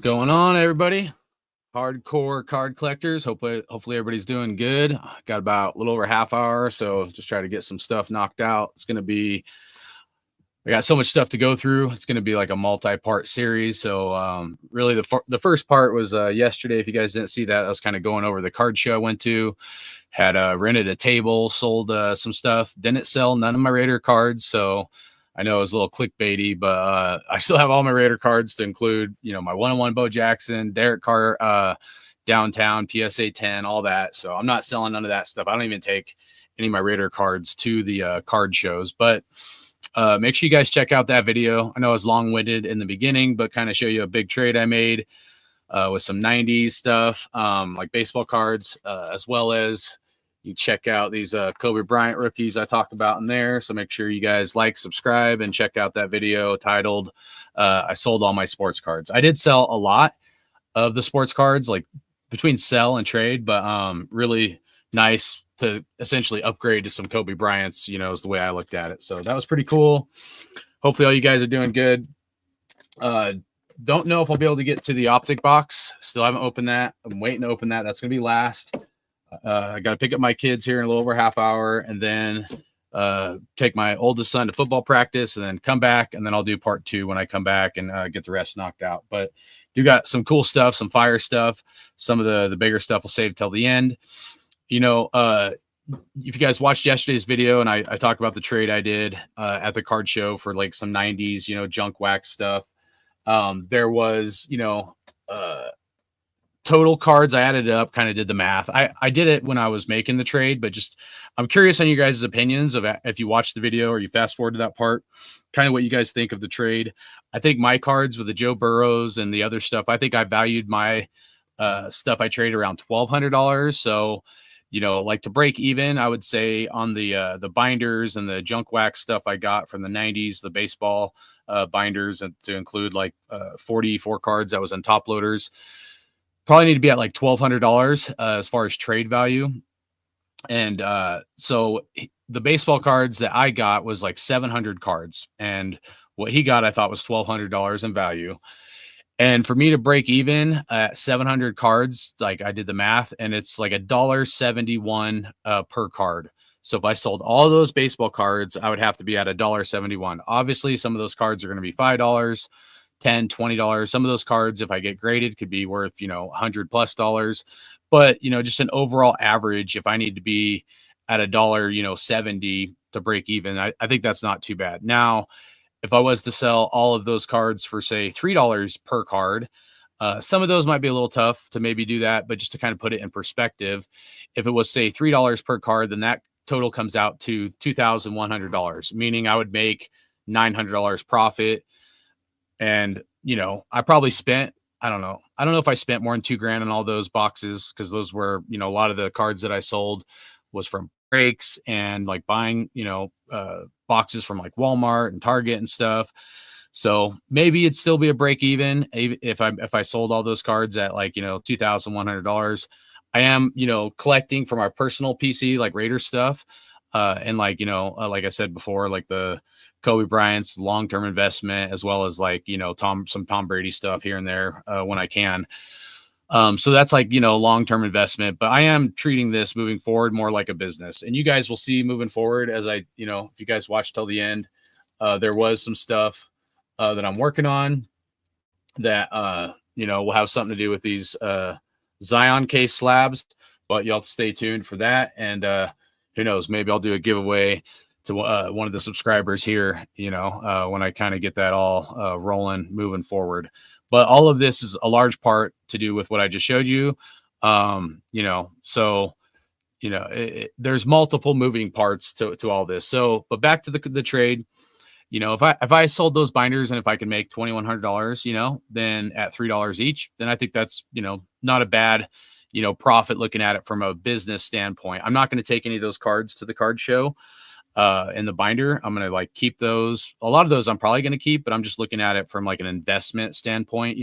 Going on, everybody? Hardcore card collectors. Hopefully everybody's doing good. Got about a little over a half hour, so just try to get some stuff knocked out. I got so much stuff to go through. It's going to be like a multi-part series. So really the first part was yesterday. If you guys didn't see that, I was kind of going over the card show I went to. Had rented a table, sold some stuff. Didn't sell none of my Raider cards, so I know it was a little clickbaity, but I still have all my Raider cards to include, my one-on-one Bo Jackson, Derek Carr, downtown, PSA 10, all that. So I'm not selling none of that stuff. I don't even take any of my Raider cards to the card shows, but make sure you guys check out that video. I know I was long-winded in the beginning, but kind of show you a big trade I made with some 90s stuff, like baseball cards, as well as you check out these Kobe Bryant rookies I talked about in there. So make sure you guys like, subscribe, and check out that video titled I Sold All My Sports Cards. I did sell a lot of the sports cards, like between sell and trade, but really nice to essentially upgrade to some Kobe Bryants, is the way I looked at it. So that was pretty cool. Hopefully all you guys are doing good. Don't know if I'll be able to get to the optic box. Still haven't opened that. I'm waiting to open that. That's going to be last. I got to pick up my kids here in a little over a half hour, and then take my oldest son to football practice, and then come back, and then I'll do part 2 when I come back and get the rest knocked out. But do got some cool stuff, some fire stuff. Some of the bigger stuff will save till the end. If you guys watched yesterday's video, and I talked about the trade I did at the card show for like some 90s, junk wax stuff. There was, total cards. I added it up, kind of did the math. I did it when I was making the trade, but just I'm curious on you guys' opinions of if you watch the video or you fast forward to that part, kind of what you guys think of the trade. I think my cards with the Joe Burrows and the other stuff, I think I valued my stuff I traded around $1,200. So, like to break even, I would say on the binders and the junk wax stuff I got from the 90s, the baseball binders, and to include like 44 cards that was in top loaders. Probably need to be at like $1,200 as far as trade value. And so the baseball cards that I got was like 700 cards. And what he got, I thought was $1,200 in value. And for me to break even at 700 cards, like I did the math, and it's like $1.71 per card. So if I sold all those baseball cards, I would have to be at $1.71. Obviously, some of those cards are going to be $5, $10, $20. Some of those cards, if I get graded, could be worth, $100+. But, just an overall average, if I need to be at $1.70 to break even, I think that's not too bad. Now, if I was to sell all of those cards for, say, $3 per card, some of those might be a little tough to maybe do that, but just to kind of put it in perspective, if it was, say, $3 per card, then that total comes out to $2,100, meaning I would make $900 profit. And, I probably spent, I don't know if I spent more than $2,000 on all those boxes, because those were, a lot of the cards that I sold was from breaks and like buying, boxes from like Walmart and Target and stuff. So maybe it'd still be a break even if I sold all those cards at like, $2,100. I am, collecting for my personal PC, like Raider stuff. And like, like I said before, like the Kobe Bryant's long-term investment, as well as like, some Tom Brady stuff here and there when I can. So that's like, long-term investment, but I am treating this moving forward more like a business, and you guys will see moving forward as if you guys watch till the end, there was some stuff that I'm working on that, will have something to do with these Zion case slabs, but you'll have to stay tuned for that. And who knows, maybe I'll do a giveaway to one of the subscribers here, when I kind of get that all rolling, moving forward. But all of this is a large part to do with what I just showed you. So, there's multiple moving parts to all this. So, but back to the trade, if I sold those binders and if I can make $2,100, then at $3 each, then I think that's, not a bad, profit looking at it from a business standpoint. I'm not going to take any of those cards to the card show in the binder. I'm going to like keep those. A lot of those I'm probably going to keep, but I'm just looking at it from like an investment standpoint,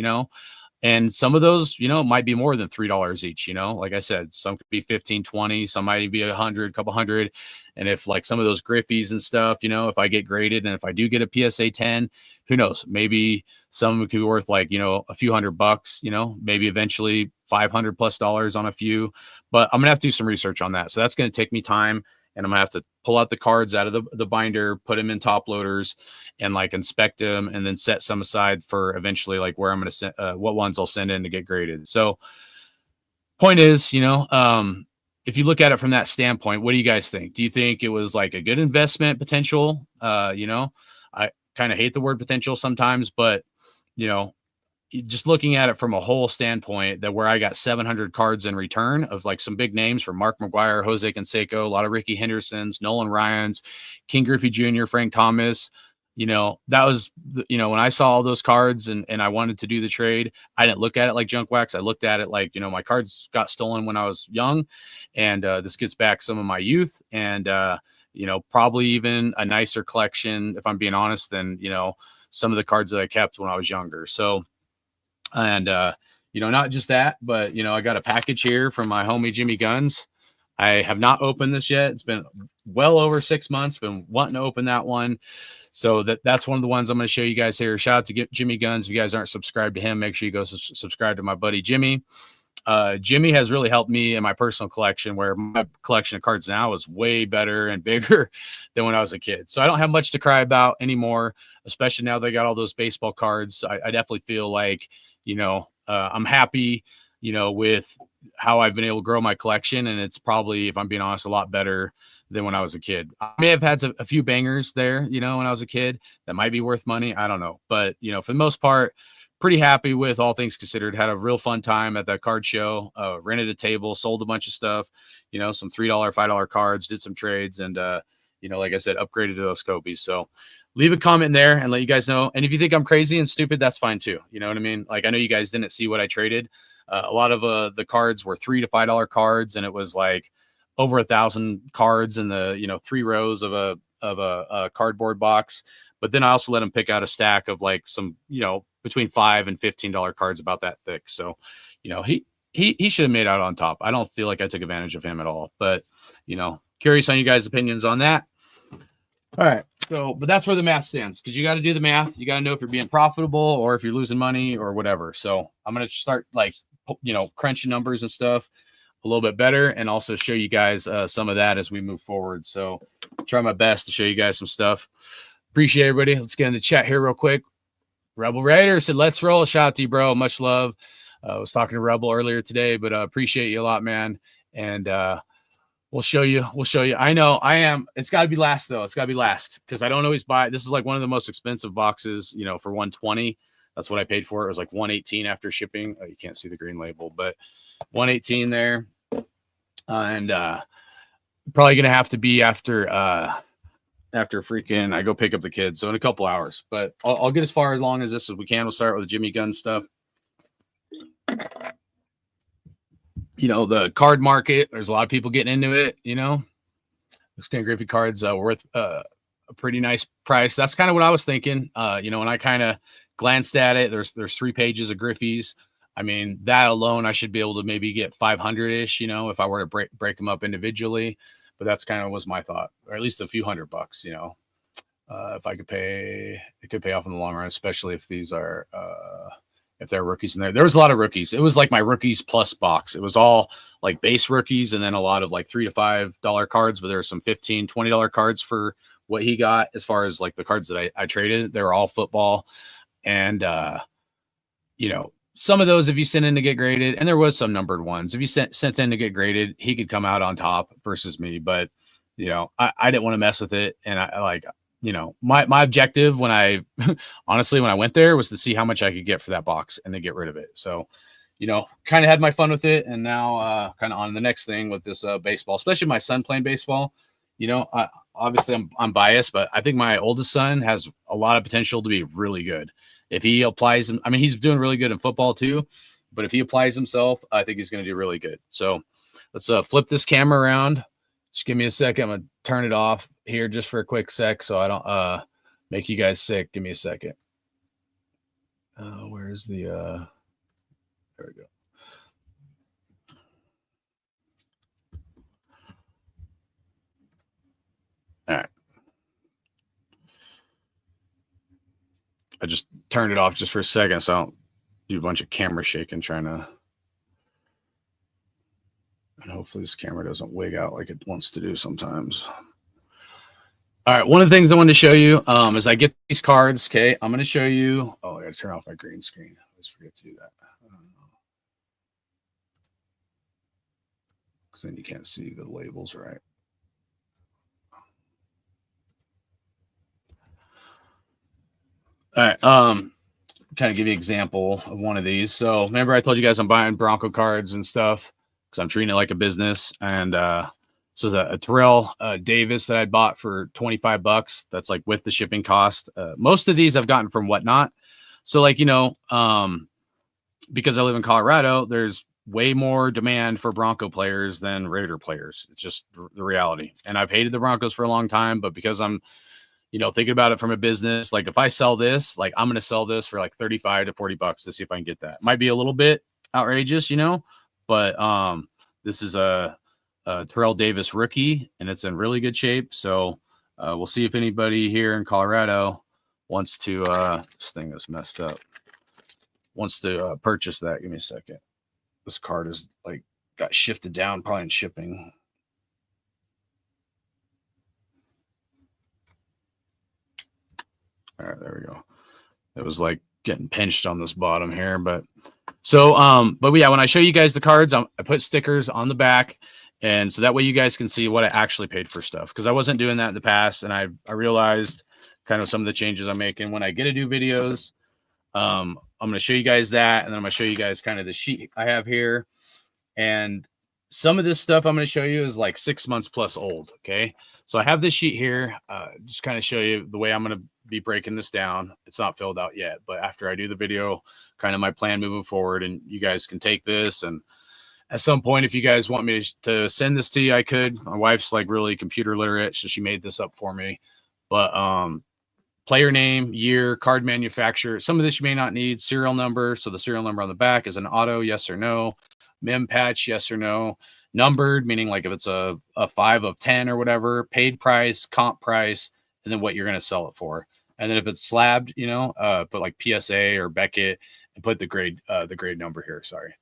And some of those, might be more than $3 each, like I said, some could be 15, 20, some might be 100, couple hundred. And if like some of those Griffies and stuff, if I get graded and if I do get a PSA 10, who knows, maybe some could be worth like, a few $100, maybe eventually $500+ on a few, but I'm gonna have to do some research on that. So that's going to take me time, and I'm gonna have to pull out the cards out of the binder, put them in top loaders, and like inspect them, and then set some aside for eventually like where I'm gonna send what ones I'll send in to get graded. So point is, if you look at it from that standpoint, what do you guys think? Do you think it was like a good investment potential? I kind of hate the word potential sometimes, but you know, just looking at it from a whole standpoint, that where I got 700 cards in return of like some big names from Mark McGuire, Jose Canseco, a lot of Ricky Hendersons, Nolan Ryans, King Griffey Jr., Frank Thomas. That was, when I saw all those cards and I wanted to do the trade, I didn't look at it like junk wax. I looked at it like, my cards got stolen when I was young, and this gets back some of my youth, and, probably even a nicer collection, if I'm being honest, than, some of the cards that I kept when I was younger. So, and, not just that, but, I got a package here from my homie Jimmy Guns. I have not opened this yet. It's been well over 6 months, been wanting to open that one. So that's one of the ones I'm going to show you guys here. Shout out to Jimmy Guns. If you guys aren't subscribed to him, make sure you go subscribe to my buddy Jimmy. Jimmy has really helped me in my personal collection, where my collection of cards now is way better and bigger than when I was a kid. So I don't have much to cry about anymore, especially now they got all those baseball cards. I definitely feel like, I'm happy, with how I've been able to grow my collection. And it's probably, if I'm being honest, a lot better than when I was a kid. I may have had a few bangers there, when I was a kid that might be worth money. I don't know. But, for the most part, pretty happy with all things considered. Had a real fun time at that card show, rented a table, sold a bunch of stuff, some $3, $5 cards, did some trades, and, like I said, upgraded to those Kobe's. So leave a comment there and let you guys know. And if you think I'm crazy and stupid, that's fine too. You know what I mean? Like, I know you guys didn't see what I traded. A lot of the cards were $3 to $5 cards, and it was like over 1,000 cards in the 3 rows of a cardboard box. But then I also let them pick out a stack of like some between $5 and $15 cards about that thick. So he should have made out on top. I don't feel like I took advantage of him at all. But curious on you guys' opinions on that. All right. So, but that's where the math stands, because you got to do the math. You got to know if you're being profitable or if you're losing money or whatever. So I'm going to start like, crunching numbers and stuff a little bit better, and also show you guys some of that as we move forward. So try my best to show you guys some stuff. Appreciate everybody. Let's get in the chat here real quick. Rebel Raider said, let's roll. Shout out to you, bro. Much love. I was talking to Rebel earlier today, but appreciate you a lot, man. And we'll show you. I know I am. It's got to be last, though. It's got to be last, because I don't always buy. This is like one of the most expensive boxes, for 120. That's what I paid for. It was like 118 after shipping. Oh, you can't see the green label, but 118 there. And probably going to have to be after freaking I go pick up the kids. So in a couple hours, but I'll get as far as long as this as we can. We'll start with the Jimmy Gunn stuff. The card market, there's a lot of people getting into it. Those Ken Griffey cards worth a pretty nice price. That's kind of what I was thinking. When I kind of glanced at it, there's 3 pages of Griffey's. I mean, that alone, I should be able to maybe get 500-ish, if I were to break them up individually. But that's kind of was my thought, or at least a few $100, if I could pay, it could pay off in the long run, especially if these are, if they're rookies in there. There was a lot of rookies. It was like my rookies plus box. It was all like base rookies, and then a lot of like $3 to $5 cards, but there were some $15, $20 cards for what he got. As far as like the cards that I traded, they were all football. And, some of those, if you sent in to get graded, and there was some numbered ones, if you sent in to get graded, he could come out on top versus me. But, I didn't want to mess with it. And I like, my objective when I honestly, when I went there, was to see how much I could get for that box and to get rid of it. So, kind of had my fun with it. And now kind of on the next thing with this baseball, especially my son playing baseball. Obviously I'm biased, but I think my oldest son has a lot of potential to be really good. If he applies, I mean, he's doing really good in football too, but if he applies himself, I think he's going to do really good. So let's flip this camera around. Just give me a second. I'm going to turn it off here just for a quick sec, so I don't make you guys sick. Give me a second. Where's the There we go. All right. I just turned it off just for a second, so I don't do a bunch of camera shaking trying to. And hopefully this camera doesn't wig out like it wants to do sometimes. All right, one of the things I wanted to show you is I get these cards. Okay, I'm going to show you. Oh, I got to turn off my green screen. I always forget to do that. Because then you can't see the labels right. All right, kind of give you an example of one of these. So remember I told you guys I'm buying Bronco cards and stuff because I'm treating it like a business. And so it's a Terrell Davis that I bought for $25. That's like with the shipping cost. Most of these I've gotten from Whatnot. So like, you know, because I live in Colorado, there's way more demand for Bronco players than Raider players. It's just the reality. And I've hated the Broncos for a long time, but because I'm, you know, thinking about it from a business, like if I sell this, like I'm going to sell this for like 35 to 40 bucks to see if I can get that. Might be a little bit outrageous, you know, but this is a Terrell Davis rookie and it's in really good shape. So we'll see if anybody here in Colorado wants to, this thing is messed up, wants to purchase that. Give me a second. This card is like got shifted down probably in shipping. All right, there we go. It was like getting pinched on this bottom here, but so but yeah, when I show you guys the cards, I put stickers on the back, and so that way you guys can see what I actually paid for stuff, because I wasn't doing that in the past, and I realized kind of some of the changes I'm making when I get to do videos. I'm going to show you guys that, and then I'm going to show you guys kind of the sheet I have here, and some of this stuff I'm going to show you is like 6 months plus old. Okay. So I have this sheet here, just kind of show you the way I'm going to be breaking this down. It's not filled out yet, but after I do the video, kind of my plan moving forward, and you guys can take this. And at some point, if you guys want me to send this to you, I could. My wife's like really computer literate, so she made this up for me. But player name, year, card manufacturer. Some of this you may not need. Serial number. So the serial number on the back is an auto, yes or no. Mem patch, yes or no. Numbered, meaning like if it's a 5 of 10 or whatever. Paid price, comp price, and then what you're going to sell it for. And then if it's slabbed, you know, put like PSA or Beckett and put the grade number here. Sorry.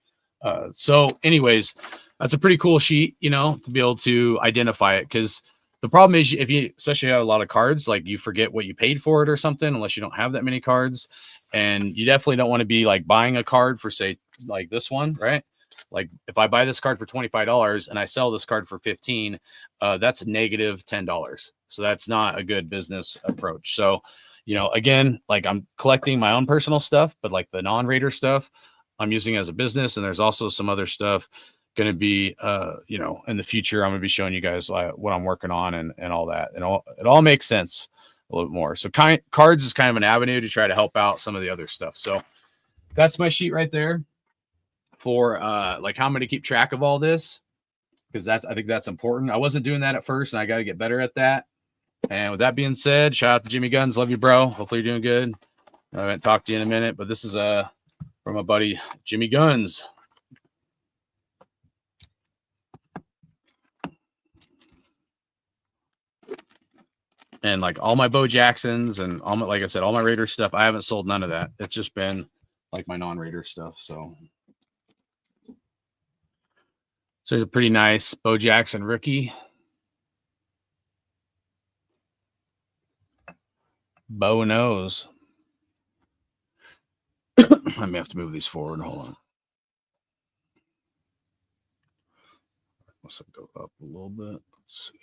So anyways, that's a pretty cool sheet, you know, to be able to identify it, because the problem is if you especially have a lot of cards, like you forget what you paid for it or something, unless you don't have that many cards. And you definitely don't want to be like buying a card for, say, like this one, right? Like if I buy this card for $25 and I sell this card for 15, that's negative $10. So that's not a good business approach. So, you know, again, like I'm collecting my own personal stuff, but like the non-Raider stuff I'm using as a business. And there's also some other stuff going to be, you know, in the future, I'm going to be showing you guys what I'm working on and all that. And it all makes sense a little bit more. So cards is kind of an avenue to try to help out some of the other stuff. So that's my sheet right there for like how I'm going to keep track of all this, because I think that's important. I wasn't doing that at first, and I got to get better at that. And with that being said, shout out to Jimmy Guns. Love you, bro. Hopefully you're doing good. I haven't talked to you in a minute, but this is from my buddy Jimmy Guns. And like all my Bo Jacksons and all my, like I said, all my Raider stuff, I haven't sold none of that. It's just been like my non-Raider stuff. So there's a pretty nice Bo Jackson rookie. Bo knows. I may have to move these forward. Hold on. Let's go up a little bit. Let's see.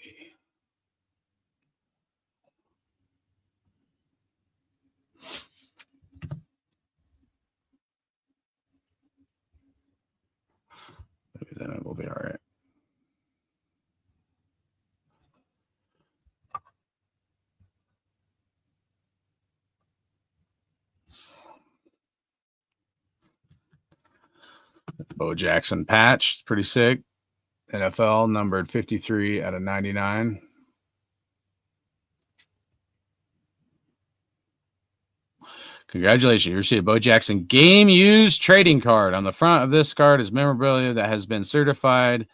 Maybe then it will be all right. Bo Jackson patch, pretty sick. NFL numbered 53 out of 99. Congratulations. You received a Bo Jackson game used trading card. On the front of this card is memorabilia that has been certified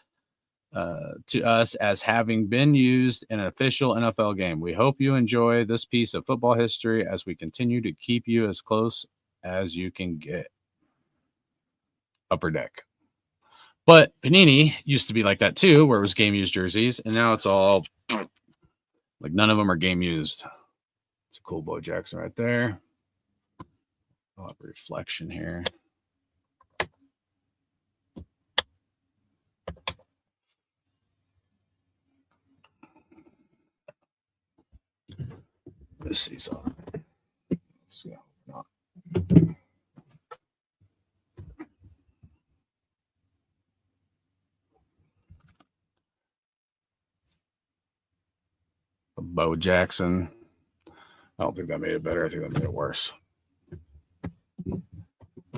to us as having been used in an official NFL game. We hope you enjoy this piece of football history as we continue to keep you as close as you can get. Upper Deck. But Panini used to be like that too, where it was game used jerseys, and now it's all like none of them are game used. It's a cool Bo Jackson right there. I'll have a reflection here. Let's see something. Not. Bo Jackson. I don't think that made it better. I think that made it worse. One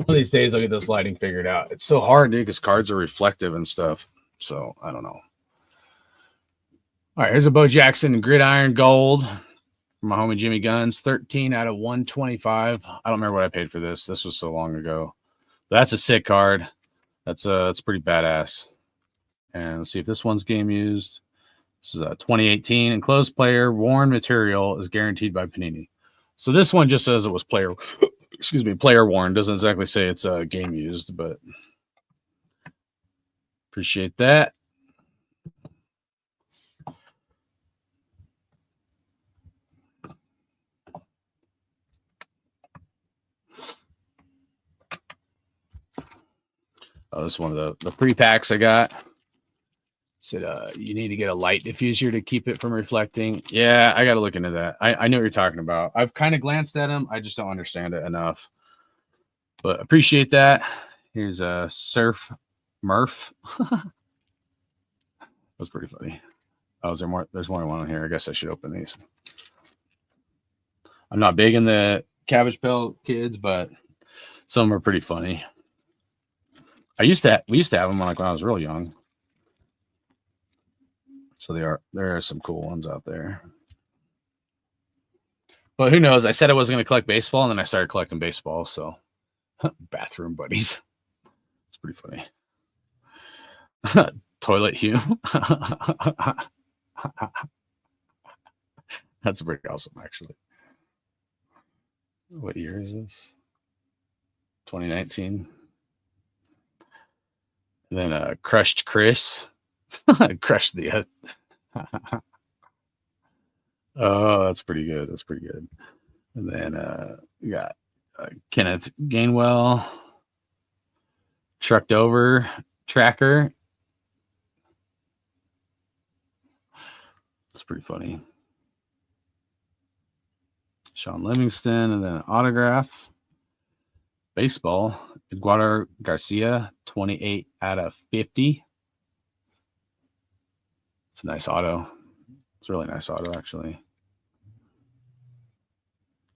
of these days I'll get this lighting figured out. It's so hard, dude, because cards are reflective and stuff. So I don't know. All right, here's a Bo Jackson Gridiron Gold from my homie Jimmy Guns. 13 out of 125. I don't remember what I paid for this. This was so long ago. But that's a sick card. That's pretty badass. And let's see if this one's game used. This is a 2018 enclosed player. Worn material is guaranteed by Panini. So this one just says it was player worn. Doesn't exactly say it's game used, but appreciate that. Oh, this is one of the free packs I got. Said you need to get a light diffuser to keep it from reflecting. Yeah, I got to look into that. I know what you're talking about. I've kind of glanced at them. I just don't understand it enough. But appreciate that. Here's a Surf Murph. That's pretty funny. Oh, is there more? There's more one on here. I guess I should open these. I'm not big in the Cabbage Pail Kids, but some of them are pretty funny. We used to have them like when I was real young. So there are some cool ones out there. But who knows? I said I wasn't going to collect baseball, and then I started collecting baseball. So bathroom buddies. It's pretty funny. Toilet Hue. That's pretty awesome, actually. What year is this? 2019. And then Crushed Chris. Crushed the oh, that's pretty good. That's pretty good. And then we got Kenneth Gainwell. Trucked Over Tracker. It's pretty funny. Sean Livingston, and then autograph. Baseball. Eduardo Garcia, 28 out of 50. It's a nice auto. It's a really nice auto, actually.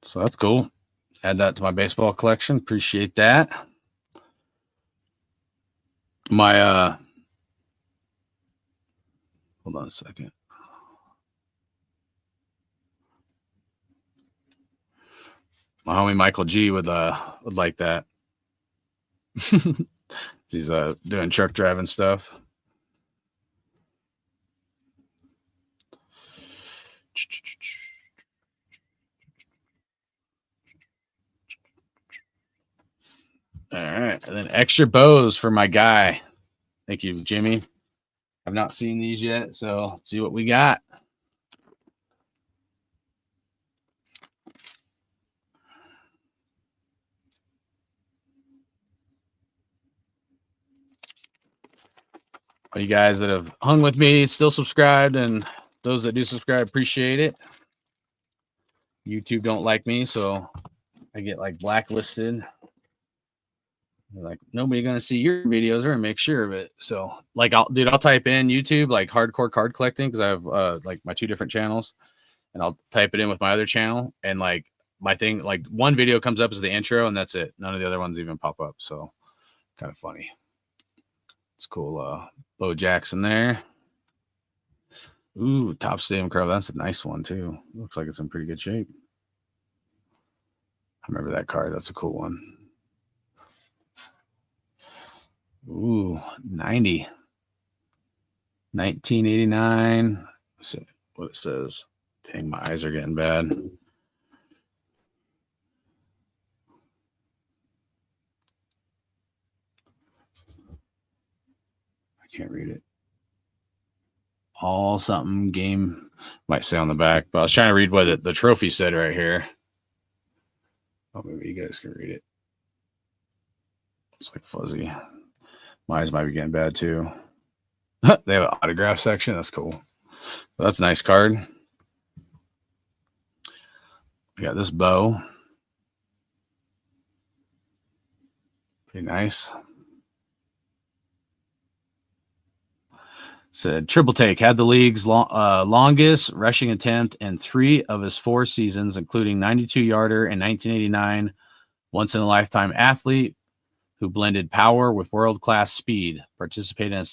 So that's cool. Add that to my baseball collection. Appreciate that. My hold on a second. My homie Michael G would like that. He's doing truck driving stuff. All right, and then extra bows for my guy. Thank you, Jimmy. I've not seen these yet, so let's see what we got. All you guys that have hung with me, still subscribed, and those that do subscribe, appreciate it. YouTube don't like me, so I get like blacklisted. They're like, nobody gonna see your videos. We're gonna make sure of it. So like I'll type in YouTube like hardcore card collecting, because I have like my two different channels, and I'll type it in with my other channel, and like my thing, like one video comes up as the intro, and that's it. None of the other ones even pop up. So kind of funny. It's cool. Bo Jackson there. Ooh, Top Stadium Curve. That's a nice one too. Looks like it's in pretty good shape. remember that card. That's a cool one. Ooh, 90. 1989. Let's see what it says. Dang, my eyes are getting bad. I can't read it. All something game might say on the back, but I was trying to read what the trophy said right here. Oh, maybe you guys can read it. It's like fuzzy. My eyes might be getting bad too. They have an autograph section. That's cool. Well, that's a nice card. We got this bow. Pretty nice. Said triple take had the league's longest rushing attempt in 3 of his 4 seasons, including 92-yarder in 1989. Once in a lifetime athlete who blended power with world-class speed. Participated in a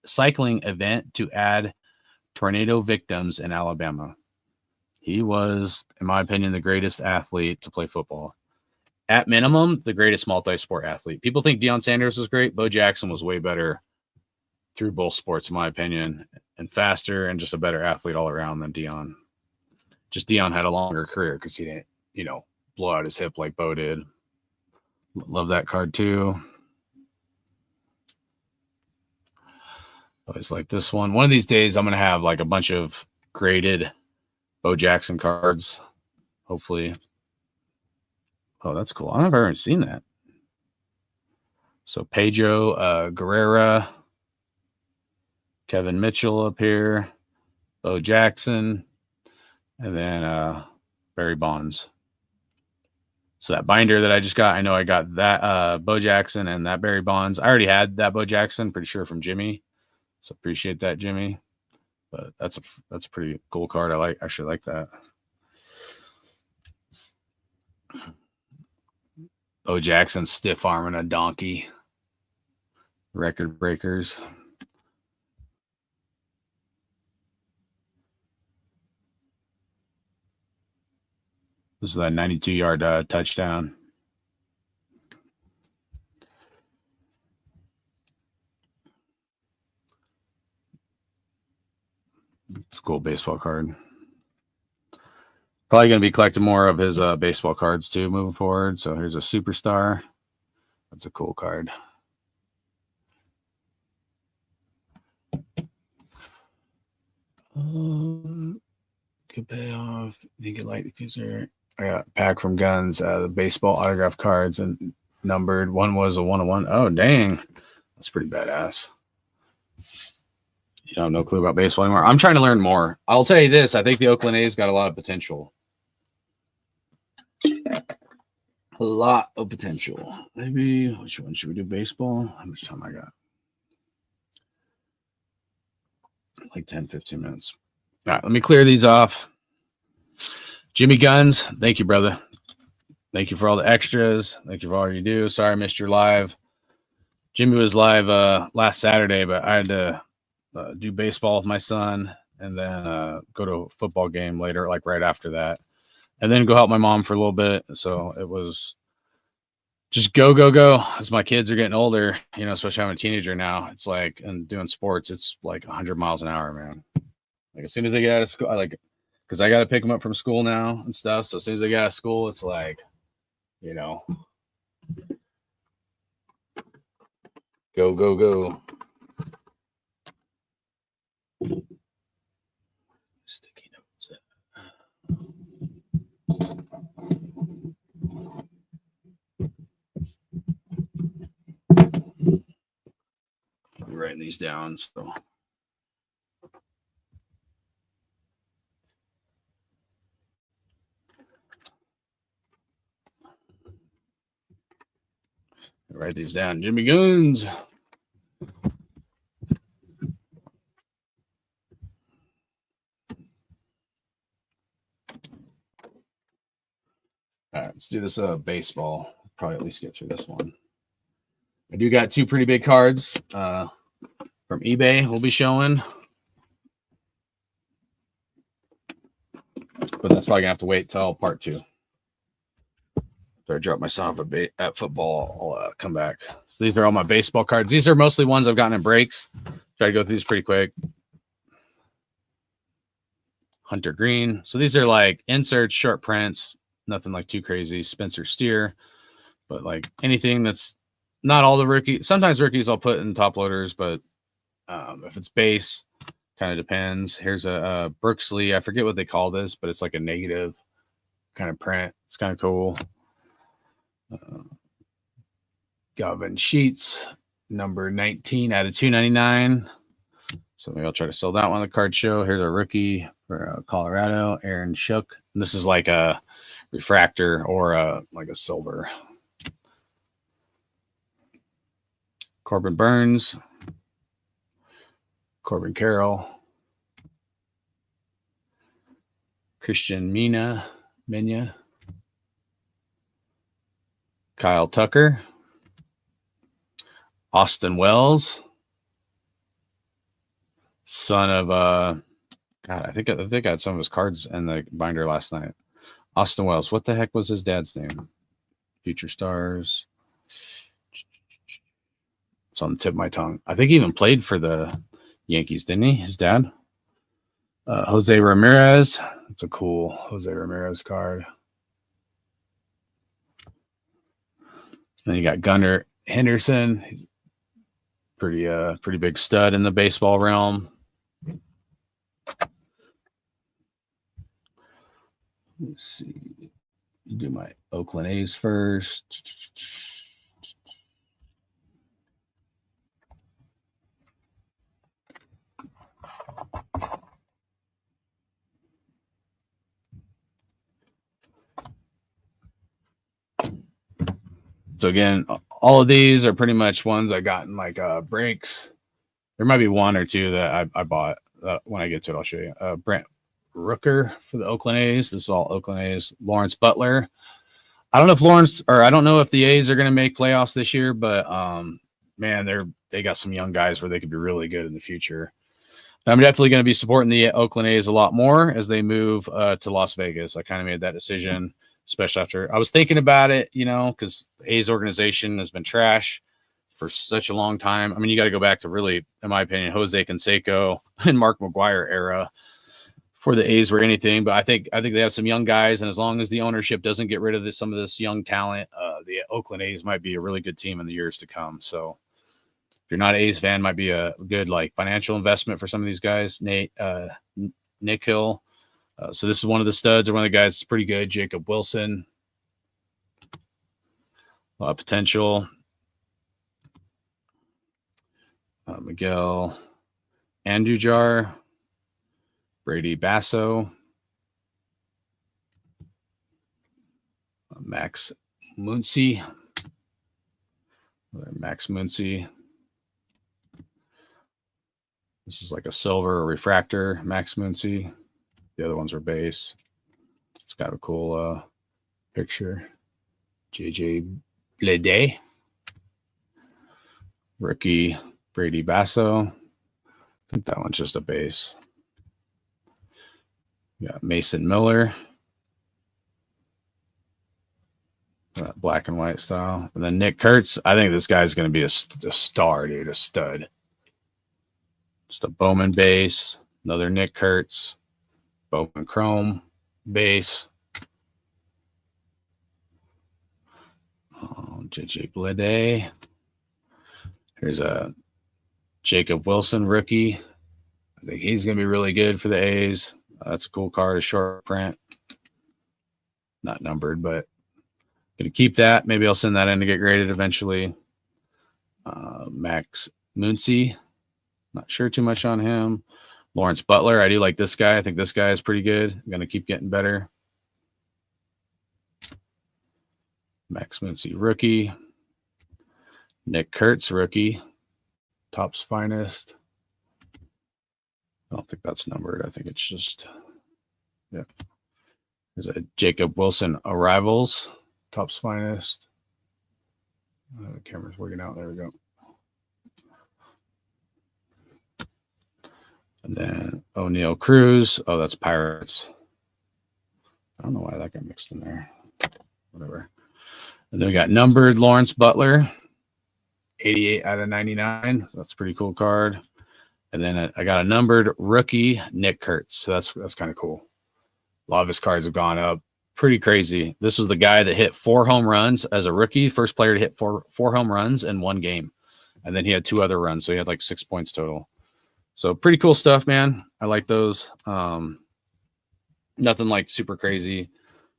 cycling event to add tornado victims in Alabama. He was, in my opinion, the greatest athlete to play football. At minimum, the greatest multi-sport athlete. People think Deion Sanders was great. Bo Jackson was way better through both sports, in my opinion, and faster and just a better athlete all around than Deion. Just Deion had a longer career because he didn't, blow out his hip like Bo did. Love that card too. Always like this one. One of these days, I'm going to have like a bunch of graded Bo Jackson cards. Hopefully. Oh, that's cool. I don't know if I've ever seen that. So Pedro Guerrera, Kevin Mitchell up here, Bo Jackson, and then Barry Bonds. So that binder that I just got, I know I got that Bo Jackson and that Barry Bonds. I already had that Bo Jackson, pretty sure from Jimmy. So appreciate that, Jimmy. But that's a pretty cool card. I actually like that. Bo Jackson stiff arming a donkey. Record breakers. This is that 92-yard touchdown. It's a cool baseball card. Probably going to be collecting more of his baseball cards too moving forward. So here's a superstar. That's a cool card. Good payoff. You get light diffuser. I got a pack from Guns, the baseball autograph cards and numbered. One was a 1-of-1. Oh, dang. That's pretty badass. You don't have no clue about baseball anymore. I'm trying to learn more. I'll tell you this. I think the Oakland A's got a lot of potential. A lot of potential. Maybe, which one should we do? Baseball? How much time I got? Like 10, 15 minutes. All right, let me clear these off. Jimmy Guns, thank you, brother. Thank you for all the extras. Thank you for all you do. Sorry I missed your live. Jimmy was live last Saturday, but I had to do baseball with my son and then go to a football game later, like right after that. And then go help my mom for a little bit. So it was just go, go, go. As my kids are getting older, especially I'm a teenager now, it's like, and doing sports, it's like 100 miles an hour, man. Like as soon as they get out of school, because I got to pick them up from school now and stuff. So as soon as they get out of school, it's like, go, go, go. Sticky notes. I'm writing these down. So. Write these down. Jimmy Guns. All right, let's do this baseball. Probably at least get through this one. I do got 2 pretty big cards from eBay we'll be showing. But that's probably going to have to wait till part 2. I drop my son off at football. I'll come back. So these are all my baseball cards. These are mostly ones I've gotten in breaks. Try to go through these pretty quick. Hunter Green. So these are like inserts, short prints, nothing like too crazy. Spencer Steer, but like anything that's not all the rookies. Sometimes rookies I'll put in top loaders, but if it's base, kind of depends. Here's a Brooks Lee. I forget what they call this, but it's like a negative kind of print. It's kind of cool. Gavin Sheets, number 19 out of 299. So maybe I'll try to sell that one on the card show. Here's a rookie for Colorado, Aaron Shook. And this is like a refractor or like a silver. Corbin Burns, Corbin Carroll, Christian Mena, Kyle Tucker, Austin Wells, son of God, I think I had some of his cards in the binder last night. Austin Wells. What the heck was his dad's name? Future Stars. It's on the tip of my tongue. I think he even played for the Yankees, didn't he? His dad. Jose Ramirez. It's a cool Jose Ramirez card. Then you got Gunnar Henderson. Pretty big stud in the baseball realm. Let's see. You do my Oakland A's first. So again, all of these are pretty much ones I got in like breaks. There might be one or two that I bought. When I get to it, I'll show you. Brent Rooker for the Oakland A's. This is all Oakland A's. Lawrence Butler. I don't know if the A's are going to make playoffs this year, but man, they got some young guys where they could be really good in the future. I'm definitely going to be supporting the Oakland A's a lot more as they move to Las Vegas. I kind of made that decision, especially after I was thinking about it, because the A's organization has been trash for such a long time. I mean, you got to go back to really, in my opinion, Jose Canseco and Mark McGwire era for the A's were anything. But I think they have some young guys, and as long as the ownership doesn't get rid of some of this young talent, the Oakland A's might be a really good team in the years to come. So if you're not an A's fan, might be a good like financial investment for some of these guys. Nick Hill. So this is one of the studs, or one of the guys that's pretty good. Jacob Wilson. A lot of potential. Miguel Andujar, Brady Basso, Max Muncy. Max Muncy. This is like a silver refractor, Max Muncy. The other ones are base. It's got a cool picture. JJ Bleday. Rookie Brady Basso. I think that one's just a base. Yeah, Mason Miller. Black and white style. And then Nick Kurtz. I think this guy's going to be a star, dude. A stud. Just a Bowman base. Another Nick Kurtz. Bowman Chrome base. JJ Bleday. Here's a Jacob Wilson rookie. I think he's going to be really good for the A's. That's a cool card, a short print. Not numbered, but going to keep that. Maybe I'll send that in to get graded eventually. Max Muncy. Not sure too much on him. Lawrence Butler. I do like this guy. I think this guy is pretty good. I'm going to keep getting better. Max Muncy rookie. Nick Kurtz rookie. Topps Finest. I don't think that's numbered. I think it's just, yeah. There's a Jacob Wilson Arrivals. Topps Finest. The camera's working out. There we go. And then O'Neal Cruz. Oh, that's Pirates. I don't know why that got mixed in there. Whatever. And then we got numbered Lawrence Butler, 88 out of 99. That's a pretty cool card. And then I got a numbered rookie Nick Kurtz. So that's kind of cool. A lot of his cards have gone up. Pretty crazy. This was the guy that hit 4 home runs as a rookie, first player to hit four home runs in one game. And then he had 2 other runs, so he had like 6 points total. So pretty cool stuff, man. I like those. Nothing like super crazy,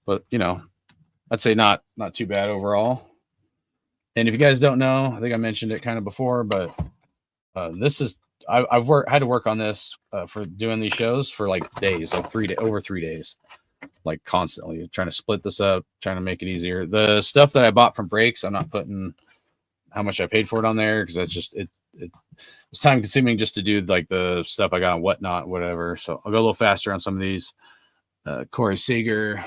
but I'd say not too bad overall. And if you guys don't know, I think I mentioned it kind of before, but this is I've had to work on this for doing these shows for like days, like over 3 days, like constantly trying to split this up, trying to make it easier. The stuff that I bought from breaks, I'm not putting how much I paid for it on there because that's just it's time consuming just to do like the stuff I got on Whatnot, whatever. So I'll go a little faster on some of these. Corey Seager,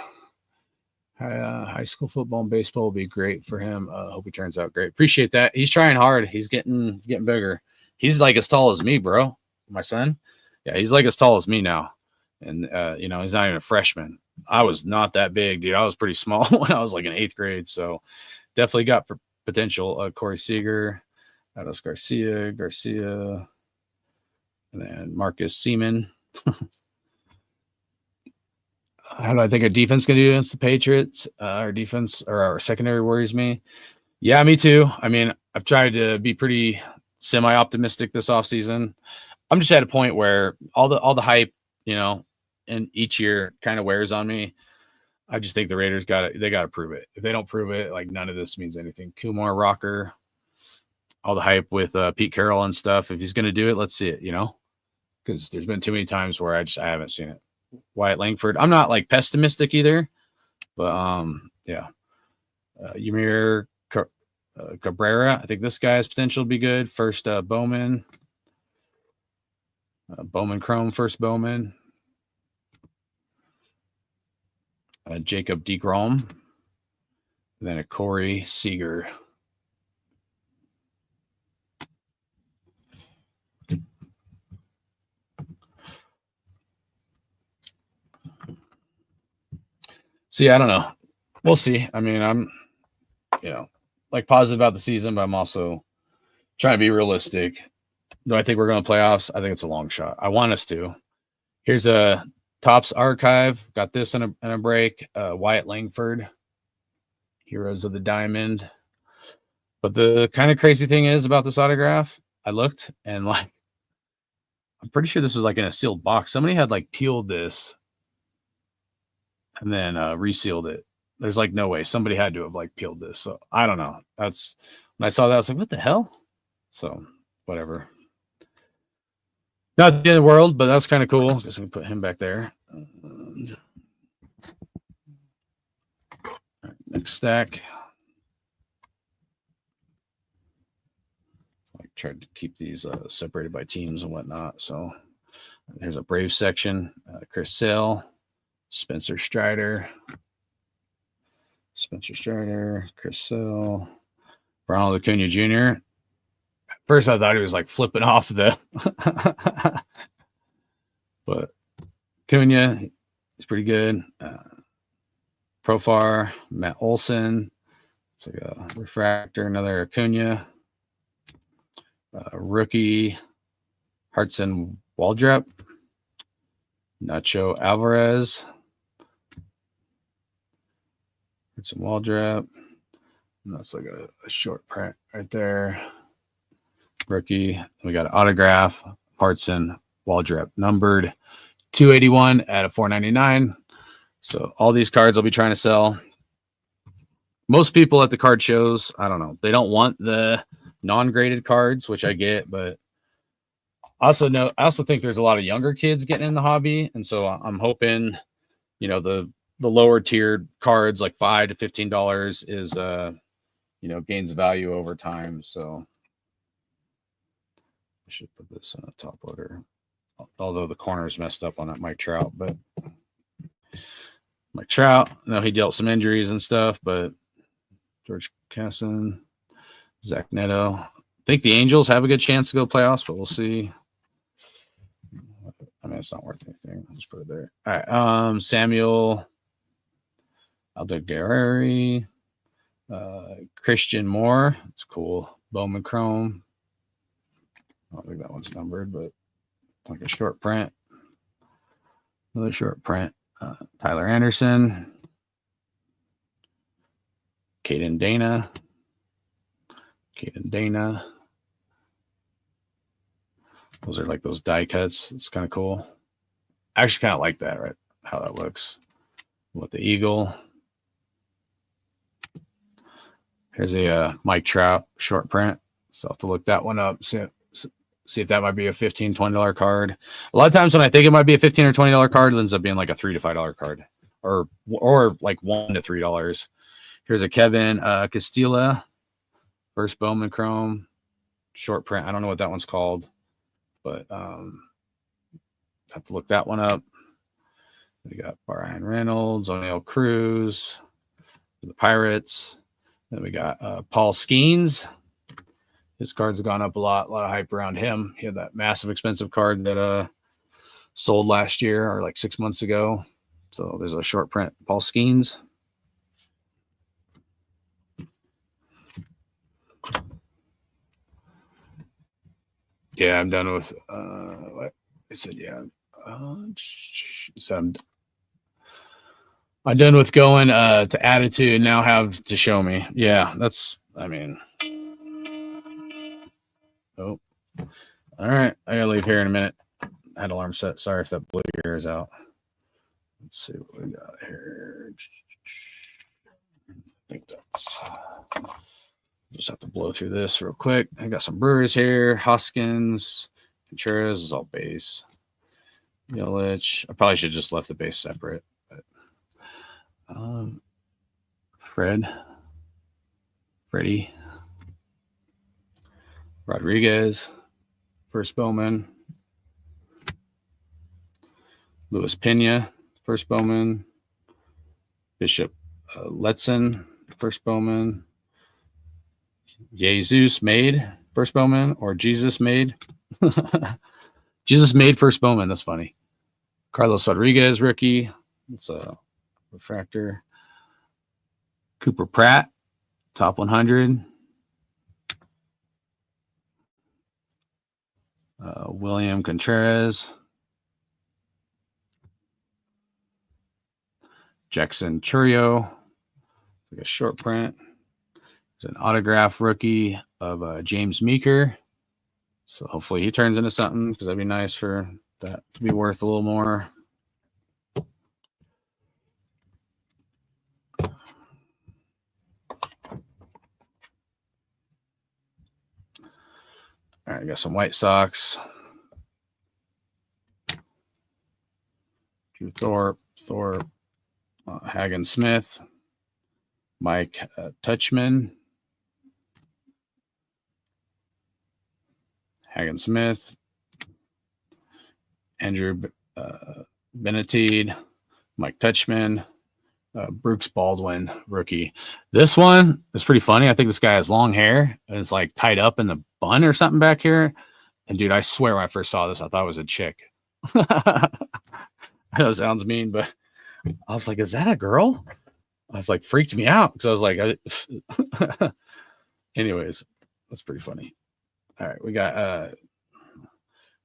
high school football and baseball will be great for him. Hope he turns out great. Appreciate that. He's trying hard. He's getting bigger. He's like as tall as me, bro. My son. Yeah, he's like as tall as me now. And he's not even a freshman. I was not that big, dude. I was pretty small when I was like in 8th grade. So definitely got potential. Corey Seager, Ados Garcia, and then Marcus Seaman. How do I think our defense going to do against the Patriots? Our defense or our secondary worries me. Yeah, me too. I mean, I've tried to be pretty semi-optimistic this offseason. I'm just at a point where all the hype, in each year kind of wears on me. I just think the Raiders got to prove it. If they don't prove it, like none of this means anything. Kumar Rocker, all the hype with Pete Carroll and stuff. If he's going to do it, let's see it, because there's been too many times where I haven't seen it. Wyatt Langford. I'm not like pessimistic either, but yeah. Ymir Cabrera. I think this guy has potential to be good. First Bowman. Bowman Chrome, first Bowman. Jacob DeGrom. And then a Corey Seager. See, I don't know. We'll see. I mean, I'm, like positive about the season, but I'm also trying to be realistic. Do I think we're going to playoffs? I think it's a long shot. I want us to. Here's a Topps archive. Got this in a break. Wyatt Langford, Heroes of the Diamond. But the kind of crazy thing is about this autograph, I looked and like, I'm pretty sure this was like in a sealed box. Somebody had like peeled this and then resealed it. There's like no way somebody had to have like peeled this. So I don't know. That's when I saw that, I was like, what the hell? So whatever. Not the end of the world, but that's kind of cool. Just gonna put him back there. Next stack. I tried to keep these separated by teams and whatnot. So here's a Brave section. Chris Sale, Spencer Strider, Chris Sale, Ronald Acuna Jr. At first, I thought he was like flipping off the, but Acuna, he's pretty good. Profar, Matt Olson. It's like a refractor, another Acuna. Rookie, Hartson Waldrep. Nacho Alvarez. Hartson Waldrep. That's like a short print right there. Rookie. We got an autograph. Hartson Waldrep, numbered 281 out of 499. So all these cards I'll be trying to sell. Most people at the card shows, I don't know, they don't want the non-graded cards, which I get, but I also think there's a lot of younger kids getting in the hobby, and so I'm hoping, the lower tiered cards like $5 to $15 is gains value over time. So I should put this on a top loader, although the corner is messed up on that Mike Trout, but Mike Trout, he dealt some injuries and stuff, but George Casson, Zach Neto. I think the Angels have a good chance to go playoffs, but we'll see. I mean, it's not worth anything. I'll just put it there. All right. Samuel Aldeguerri, Christian Moore. It's cool. Bowman Chrome. I don't think that one's numbered, but like a short print. Another short print. Tyler Anderson. Caden Dana. Those are like those die cuts. It's kind of cool. I actually kind of like that, right? How that looks with the eagle. Here's a Mike Trout short print. So I'll have to look that one up. See if that might be a $15, $20 card. A lot of times when I think it might be a $15 or $20 card, it ends up being like a $3 to $5 card, or like $1 to $3. Here's a Kevin Castilla, first Bowman Chrome short print. I don't know what that one's called, but have to look that one up. We got Brian Reynolds, O'Neill Cruz, the Pirates. Then we got Paul Skeens. His cards have gone up a lot of hype around him. He had that massive expensive card that sold last year or like 6 months ago. So there's a short print, Paul Skeens. Yeah, I'm done with what I said. Yeah, so I'm done with going to Attitude. Now have to show me. Yeah, that's. I mean, oh, all right. I gotta leave here in a minute. I had alarm set. Sorry if that blue here is out. Let's see what we got here. I think that's. Just have to blow through this real quick. I got some Brewers here. Hoskins, Contreras is all base. Yelich. I probably should have just left the base separate. But Freddie, Rodriguez, first Bowman. Luis Pena, first Bowman. Bishop Letson, first Bowman. Jesus made first Bowman, or Jesus made. Jesus made first Bowman. That's funny. Carlos Rodriguez, rookie. It's a refractor. Cooper Pratt, top 100. William Contreras. Jackson Churio, like a short print. There's an autograph rookie of James Meeker. So hopefully he turns into something, because that'd be nice for that to be worth a little more. All right, I got some White Sox. Drew Thorpe, Hagen Smith, Mike Touchman, Hagen Smith, Andrew Benetide, Mike Touchman, Brooks Baldwin, rookie. This one is pretty funny. I think this guy has long hair and it's like tied up in the bun or something back here. And dude, I swear when I first saw this, I thought it was a chick. I know it sounds mean, but I was like, is that a girl? I was like, freaked me out. because I was like, anyways, that's pretty funny. All right, we got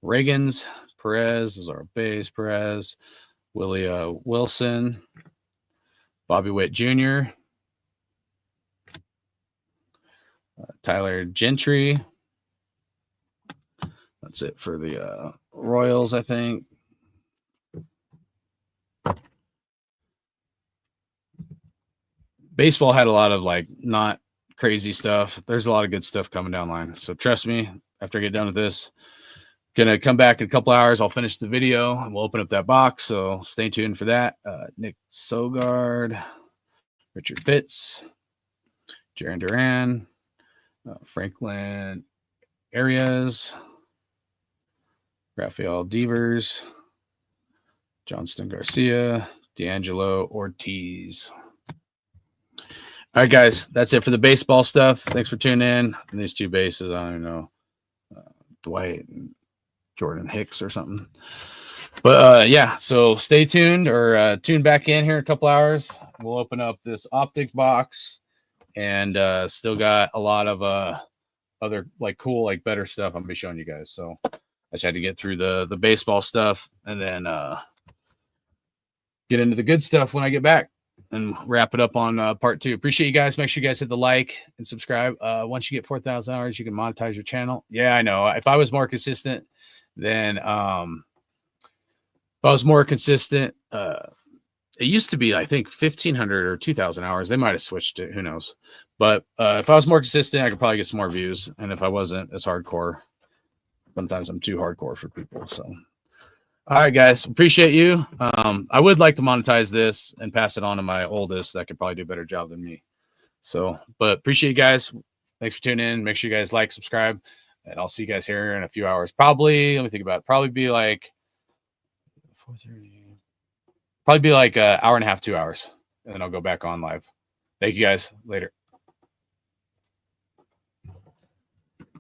Reagans, Perez is our base, Perez, Willie Wilson, Bobby Witt Jr., Tyler Gentry. That's it for the Royals, I think. Baseball had a lot of like not crazy stuff. There's a lot of good stuff coming down the line. So trust me, after I get done with this, gonna come back in a couple hours. I'll finish the video and we'll open up that box. So stay tuned for that. Nick Sogard, Richard Fitz, Jaron Duran, Franklin Arias, Rafael Devers, Johnston Garcia, D'Angelo Ortiz. All right, guys, that's it for the baseball stuff. Thanks for tuning in. And these two bases, I don't even know, Dwight and Jordan Hicks or something. But yeah, so stay tuned or tune back in here in a couple hours. We'll open up this optic box and still got a lot of other like cool, like better stuff I'm gonna be showing you guys. So I just had to get through the baseball stuff and then get into the good stuff when I get back and wrap it up on part 2. Appreciate you guys. Make sure you guys hit the like and subscribe. Once you get 4,000 hours, you can monetize your channel. Yeah, I know. If I was more consistent, then it used to be, I think, 1,500 or 2,000 hours. They might have switched it. Who knows? But if I was more consistent, I could probably get some more views. And if I wasn't as hardcore, sometimes I'm too hardcore for people. So, all right, guys, appreciate you. I would like to monetize this and pass it on to my oldest. That could probably do a better job than me. So, but appreciate you guys. Thanks for tuning in. Make sure you guys like, subscribe, and I'll see you guys here in a few hours. Probably, let me think about it. Probably be like 4:30. Probably be like an hour and a half, 2 hours, and then I'll go back on live. Thank you guys. Later.